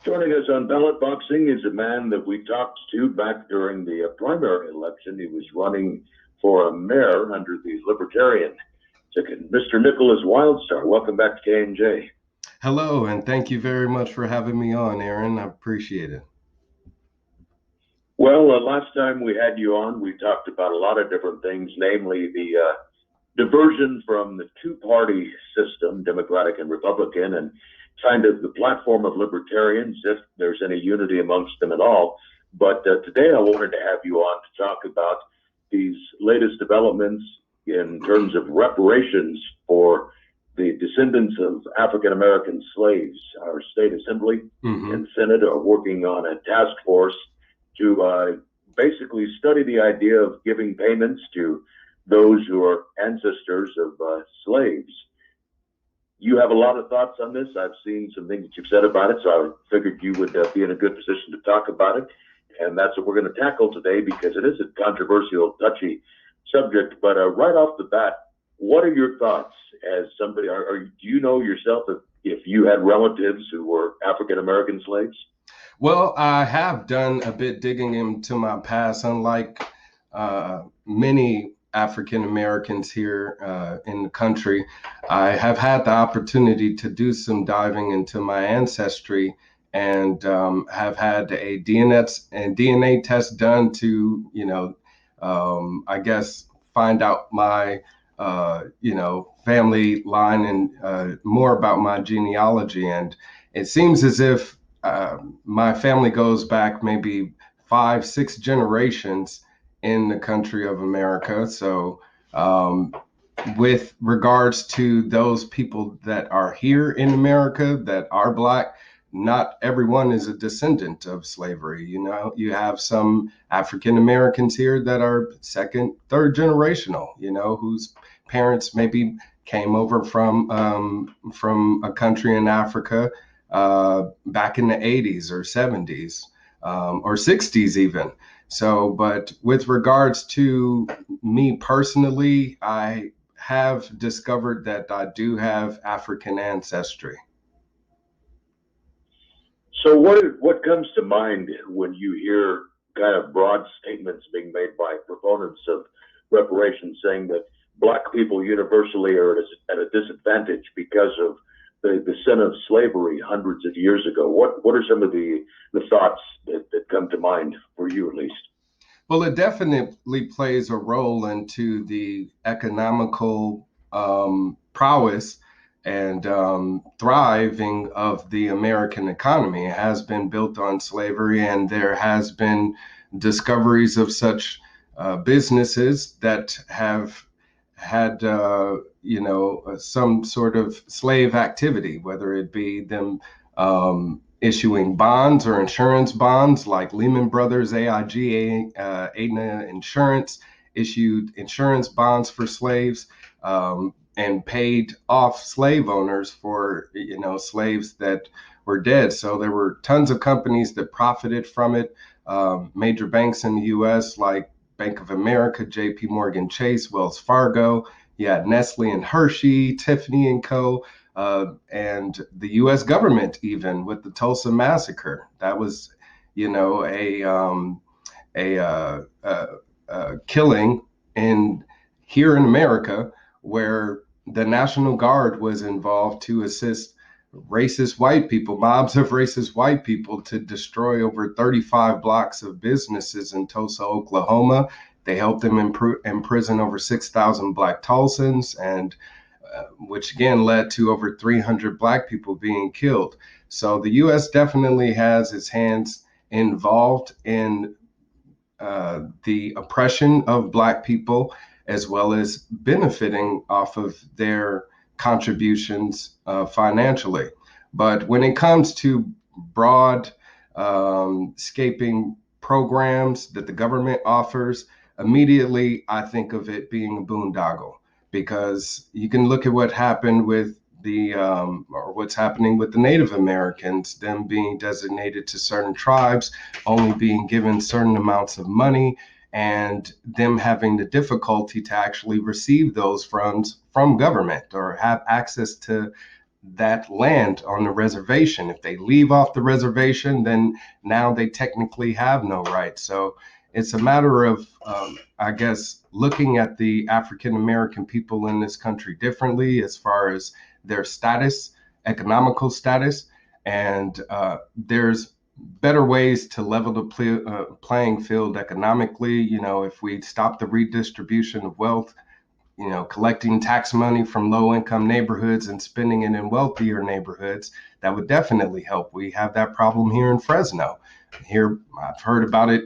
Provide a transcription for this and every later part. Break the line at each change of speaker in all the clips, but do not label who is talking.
Joining us on Ballot Boxing is a man that we talked to back during the primary election. He was running for a mayor under the Libertarian ticket, Mr. Nickolas Wildstar. Welcome back to KMJ.
Hello, and thank you very much for having me on, Aaron. I appreciate it.
Well, last time we had you on, we talked about a lot of different things, namely the diversion from the two-party system, Democratic and Republican, and kind of the platform of libertarians, if there's any unity amongst them at all. But today I wanted to have you on to talk about these latest developments in terms of reparations for the descendants of African American slaves. Our state assembly and Senate are working on a task force to basically study the idea of giving payments to those who are ancestors of slaves. You have a lot of thoughts on this. I've seen some things that you've said about it, so I figured you would be in a good position to talk about it. And that's what we're going to tackle today because it is a controversial, touchy subject. But right off the bat, what are your thoughts as somebody? Do you know yourself if you had relatives who were African American slaves?
Well, I have done a bit digging into my past, unlike many African Americans here in the country. I have had the opportunity to do some diving into my ancestry and have had a DNA test done to, I guess, find out my, family line and more about my genealogy. And it seems as if my family goes back maybe 5-6 generations in the country of America. So with regards to those people that are here in America that are Black, not everyone is a descendant of slavery. You have some African Americans here that are second, third generational, whose parents maybe came over from a country in Africa back in the 80s or 70s or 60s even. So, but with regards to me personally, I have discovered that I do have African ancestry.
So what comes to mind when you hear kind of broad statements being made by proponents of reparations saying that Black people universally are at a disadvantage because of the sin of slavery hundreds of years ago? What are some of the thoughts that come to mind for you at least?
Well, it definitely plays a role into the economical prowess and thriving of the American economy. It has been built on slavery, and there has been discoveries of such businesses that have had some sort of slave activity, whether it be them issuing bonds or insurance bonds like Lehman Brothers, AIG, Aetna Insurance issued insurance bonds for slaves and paid off slave owners for slaves that were dead. So there were tons of companies that profited from it. Major banks in the U.S. like Bank of America, J.P. Morgan Chase, Wells Fargo. You had Nestle and Hershey, Tiffany and Co. And the U.S. government, even with the Tulsa massacre, that was, a killing here in America, where the National Guard was involved to assist racist white people, mobs of racist white people, to destroy over 35 blocks of businesses in Tulsa, Oklahoma. They helped them imprison over 6,000 Black Tulsans, and which again led to over 300 Black people being killed. So the U.S. definitely has its hands involved in the oppression of Black people, as well as benefiting off of their contributions financially. But when it comes to broad scaping programs that the government offers, immediately I think of it being a boondoggle, because you can look at what happened with or what's happening with the Native Americans, them being designated to certain tribes, only being given certain amounts of money, and them having the difficulty to actually receive those funds from government or have access to that land on the reservation. If they leave off the reservation, then now they technically have no rights. So it's a matter of, I guess, looking at the African American people in this country differently as far as their status, economical status, and there's better ways to level the playing field economically. If we stop the redistribution of wealth, collecting tax money from low income neighborhoods and spending it in wealthier neighborhoods, that would definitely help. We have that problem here in Fresno. Here, I've heard about it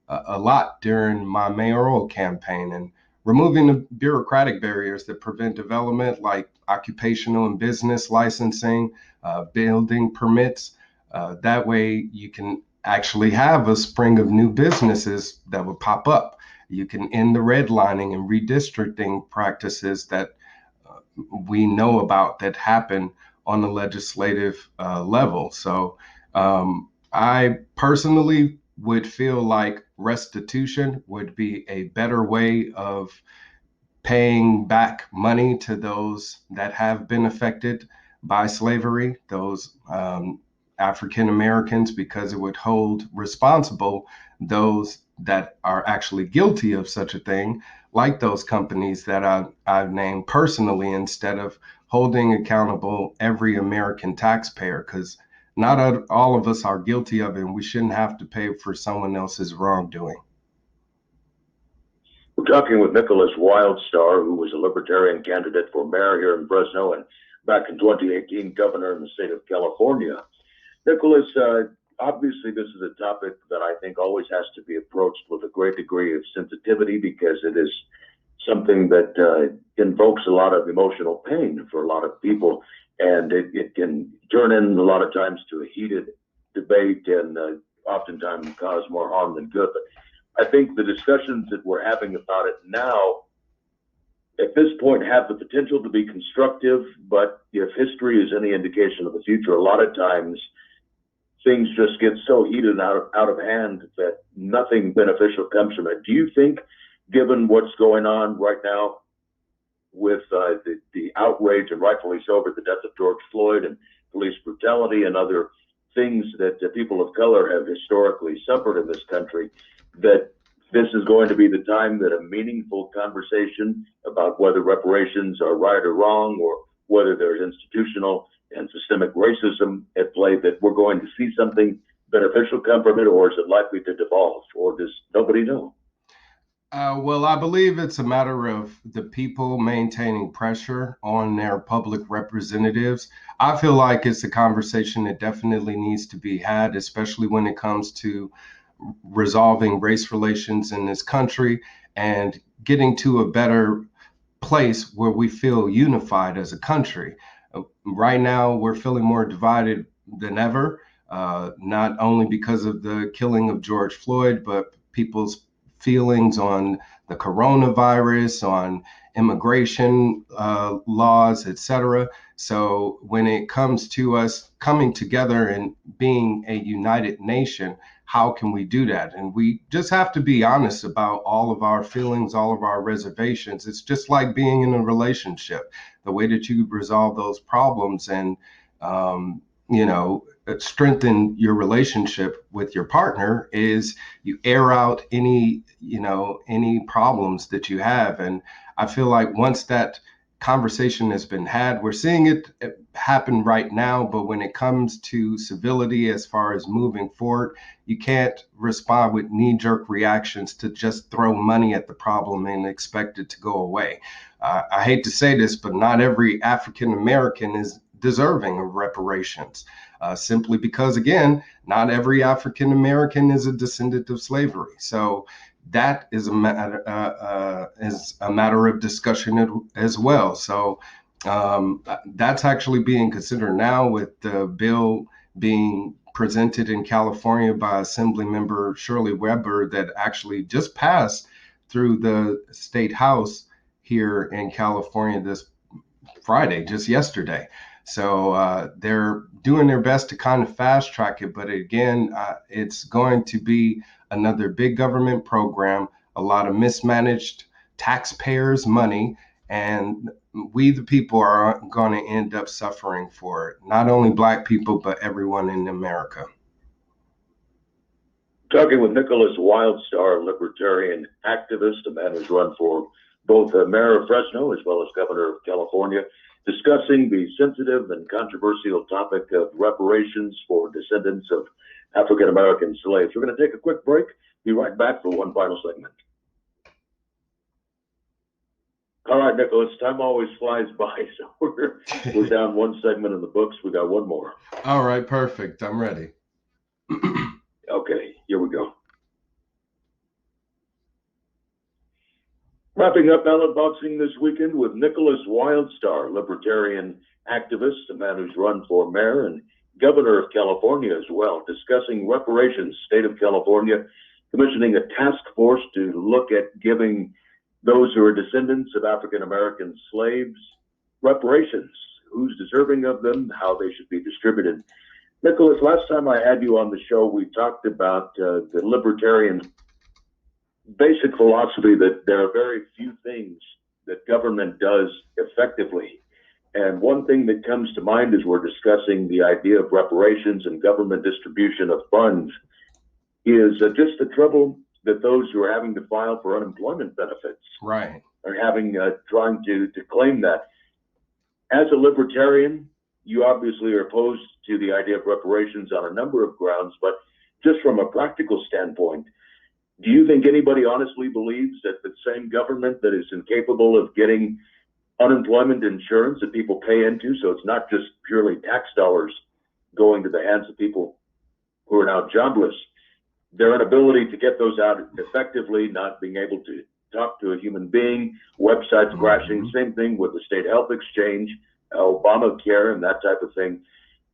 a lot during my mayoral campaign, and removing the bureaucratic barriers that prevent development, like occupational and business licensing, building permits. That way you can actually have a spring of new businesses that would pop up. You can end the redlining and redistricting practices that we know about that happen on the legislative level. So I personally would feel like restitution would be a better way of paying back money to those that have been affected by slavery, those African Americans, because it would hold responsible those that are actually guilty of such a thing, like those companies that I've named personally, instead of holding accountable every American taxpayer, because not all of us are guilty of it, and we shouldn't have to pay for someone else's wrongdoing.
We're talking with Nickolas Wildstar, who was a Libertarian candidate for mayor here in Fresno and back in 2018 governor in the state of California. Nickolas, obviously this is a topic that I think always has to be approached with a great degree of sensitivity, because it is something that invokes a lot of emotional pain for a lot of people, and it can turn in a lot of times to a heated debate and oftentimes cause more harm than good. But I think the discussions that we're having about it now, at this point, have the potential to be constructive, but if history is any indication of the future, a lot of times things just get so heated out of hand that nothing beneficial comes from it. Do you think, given what's going on right now with the outrage, and rightfully so, over the death of George Floyd and police brutality and other things that people of color have historically suffered in this country, that this is going to be the time that a meaningful conversation about whether reparations are right or wrong, or whether there's institutional and systemic racism at play, that we're going to see something beneficial come from it, or is it likely to devolve, or does nobody know?
Well, I believe it's a matter of the people maintaining pressure on their public representatives. I feel like it's a conversation that definitely needs to be had, especially when it comes to resolving race relations in this country and getting to a better place where we feel unified as a country. Right now, we're feeling more divided than ever, not only because of the killing of George Floyd, but people's feelings on the coronavirus, on immigration laws, etc. So when it comes to us coming together and being a united nation, how can we do that? And we just have to be honest about all of our feelings, all of our reservations. It's just like being in a relationship. The way that you resolve those problems and, strengthen your relationship with your partner is you air out any problems that you have. And I feel like once that conversation has been had, we're seeing it happen right now. But when it comes to civility, as far as moving forward, you can't respond with knee-jerk reactions to just throw money at the problem and expect it to go away. I hate to say this, but not every African American is deserving of reparations, simply because, again, not every African American is a descendant of slavery. So that is a matter of discussion as well. So that's actually being considered now, with the bill being presented in California by Assemblymember Shirley Weber, that actually just passed through the state house here in California this Friday, just yesterday. So they're doing their best to kind of fast track it. But again, it's going to be another big government program, a lot of mismanaged taxpayers' money. And we the people are going to end up suffering for it. Not only Black people, but everyone in America.
Talking with Nickolas, Wildstar, Libertarian activist, a man who's run for both mayor of Fresno as well as governor of California, discussing the sensitive and controversial topic of reparations for descendants of African-American slaves. We're going to take a quick break. Be right back for one final segment. All right, Nickolas, time always flies by, so we're down one segment in the books. We got one more.
All right, perfect. I'm ready.
Okay, here we go. Wrapping up ballot boxing this weekend with Nickolas Wildstar, Libertarian activist, a man who's run for mayor and governor of California as well, discussing reparations. State of California commissioning a task force to look at giving those who are descendants of African-American slaves reparations, who's deserving of them, how they should be distributed. Nickolas, last time I had you on the show, we talked about the libertarian basic philosophy that there are very few things that government does effectively. And one thing that comes to mind as we're discussing the idea of reparations and government distribution of funds is just the trouble that those who are having to file for unemployment benefits
Right.
are having, trying to claim that. As a libertarian, you obviously are opposed to the idea of reparations on a number of grounds, but just from a practical standpoint, do you think anybody honestly believes that the same government that is incapable of getting unemployment insurance that people pay into, so it's not just purely tax dollars going to the hands of people who are now jobless, their inability to get those out effectively, not being able to talk to a human being, websites crashing, same thing with the state health exchange, Obamacare, and that type of thing.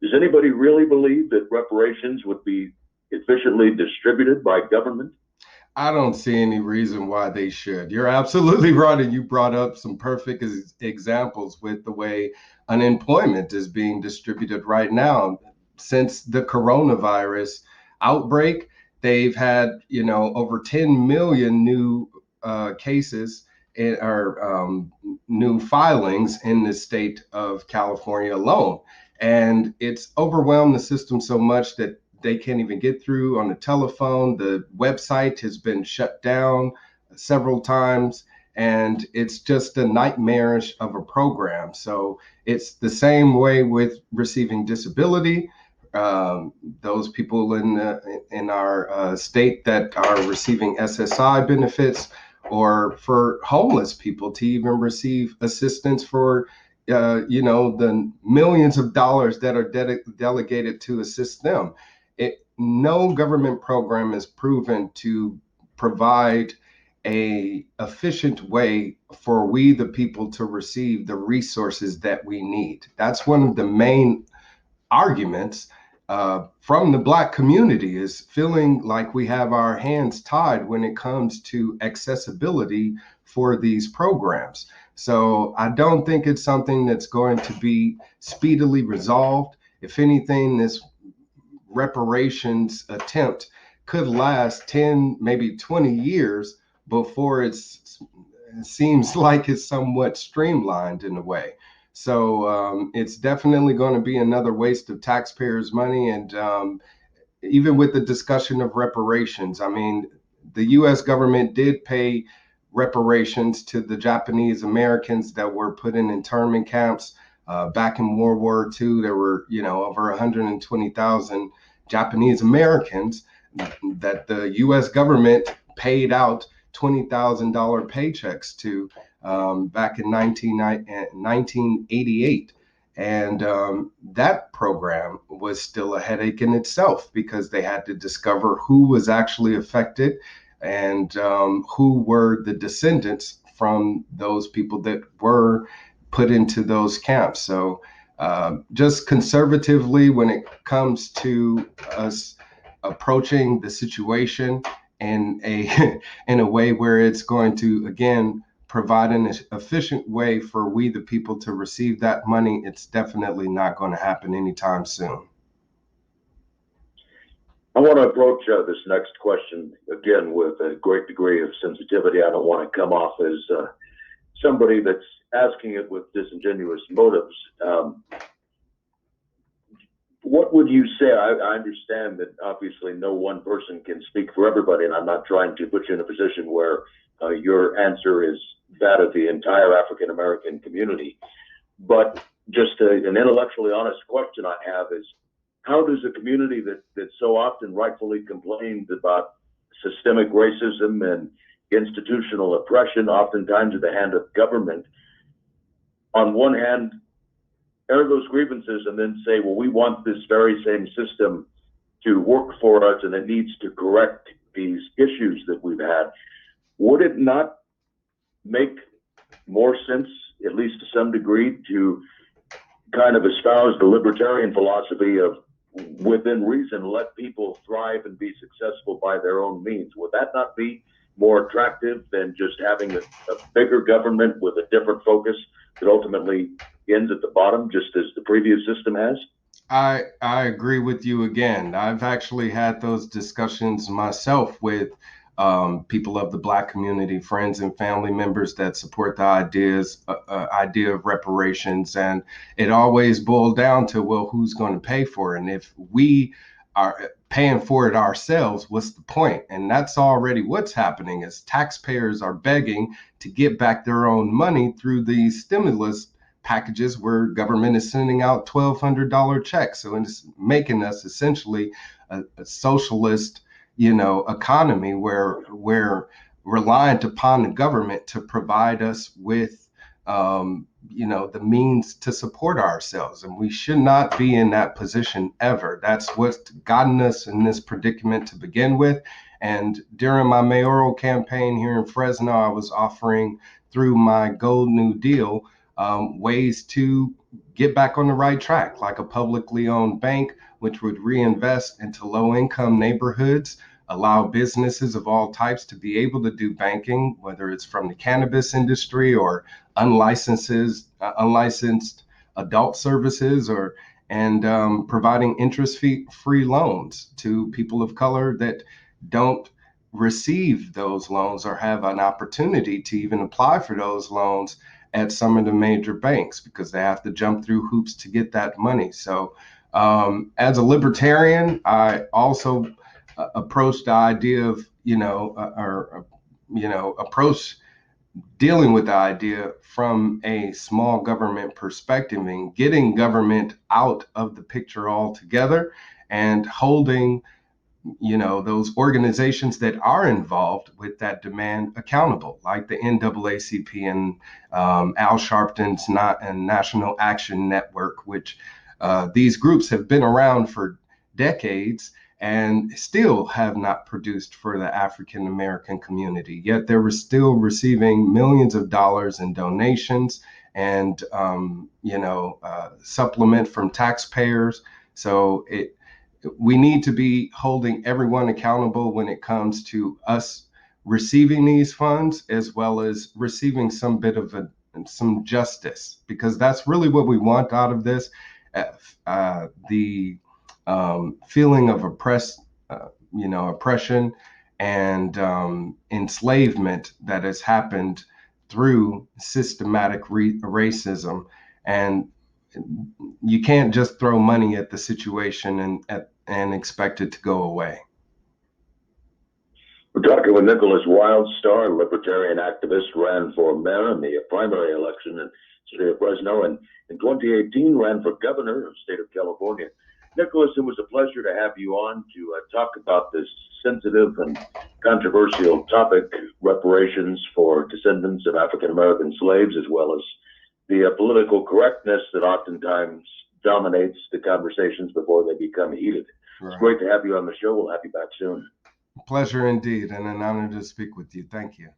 Does anybody really believe that reparations would be efficiently distributed by government?
I don't see any reason why they should. You're absolutely right. And you brought up some perfect examples with the way unemployment is being distributed right now. Since the coronavirus outbreak, they've had, over 10 million new cases or new filings in the state of California alone. And it's overwhelmed the system so much that they can't even get through on the telephone. The website has been shut down several times, and it's just a nightmarish of a program. So it's the same way with receiving disability. Those people in our state that are receiving SSI benefits, or for homeless people to even receive assistance for the millions of dollars that are delegated to assist them. No government program is proven to provide a efficient way for we the people to receive the resources that we need. That's one of the main arguments from the Black community, is feeling like we have our hands tied when it comes to accessibility for these programs. So I don't think it's something that's going to be speedily resolved. If anything, this reparations attempt could last 10, maybe 20 years before it seems like it's somewhat streamlined in a way. So it's definitely going to be another waste of taxpayers' money. And even with the discussion of reparations, I mean, the U.S. government did pay reparations to the Japanese Americans that were put in internment camps. Back in World War II, there were, over 120,000 Japanese Americans that the U.S. government paid out $20,000 paychecks to back in 1988. And that program was still a headache in itself, because they had to discover who was actually affected and who were the descendants from those people that were put into those camps. So just conservatively, when it comes to us approaching the situation in a way where it's going to, again, provide an efficient way for we the people to receive that money, it's definitely not going to happen anytime soon.
I want to approach this next question again with a great degree of sensitivity. I don't want to come off as somebody that's asking it with disingenuous motives, what would you say? I understand that obviously no one person can speak for everybody, and I'm not trying to put you in a position where your answer is that of the entire African American community. But just an intellectually honest question I have is, how does a community that so often rightfully complains about systemic racism and institutional oppression, oftentimes at the hand of government, on one hand, air those grievances and then say, well, we want this very same system to work for us and it needs to correct these issues that we've had? Would it not make more sense, at least to some degree, to kind of espouse the libertarian philosophy of, within reason, let people thrive and be successful by their own means? Would that not be more attractive than just having a bigger government with a different focus that ultimately ends at the bottom, just as the previous system has?
I agree with you again. I've actually had those discussions myself with people of the Black community, friends and family members that support the idea of reparations. And it always boiled down to, well, who's going to pay for it? And if we are paying for it ourselves, what's the point? And that's already what's happening, is taxpayers are begging to get back their own money through these stimulus packages where government is sending out $1,200 checks. So it's making us essentially a socialist, economy where we're reliant upon the government to provide us with, the means to support ourselves. And we should not be in that position ever. That's what's gotten us in this predicament to begin with. And during my mayoral campaign here in Fresno, I was offering, through my Gold New Deal, ways to get back on the right track, like a publicly owned bank, which would reinvest into low-income neighborhoods, allow businesses of all types to be able to do banking, whether it's from the cannabis industry or unlicensed adult services, and providing interest-free loans to people of color that don't receive those loans or have an opportunity to even apply for those loans at some of the major banks, because they have to jump through hoops to get that money. So as a libertarian, I also approach the idea of, approach dealing with the idea from a small government perspective and getting government out of the picture altogether, and holding those organizations that are involved with that demand accountable, like the NAACP and Al Sharpton's National Action Network, which these groups have been around for decades and still have not produced for the African American community. Yet they were still receiving millions of dollars in donations and supplement from taxpayers. So we need to be holding everyone accountable when it comes to us receiving these funds, as well as receiving some bit of some justice, because that's really what we want out of this. The feeling of oppression and enslavement that has happened through systematic racism. And you can't just throw money at the situation and expect it to go away.
We're talking with Nickolas Wildstar, a libertarian activist, ran for mayor in the primary election in the city of Fresno, and in 2018 ran for governor of the state of California. Nickolas, it was a pleasure to have you on to talk about this sensitive and controversial topic, reparations for descendants of African American slaves, as well as the political correctness that oftentimes dominates the conversations before they become heated. Right. It's great to have you on the show. We'll have you back soon.
Pleasure indeed, and an honor to speak with you. Thank you.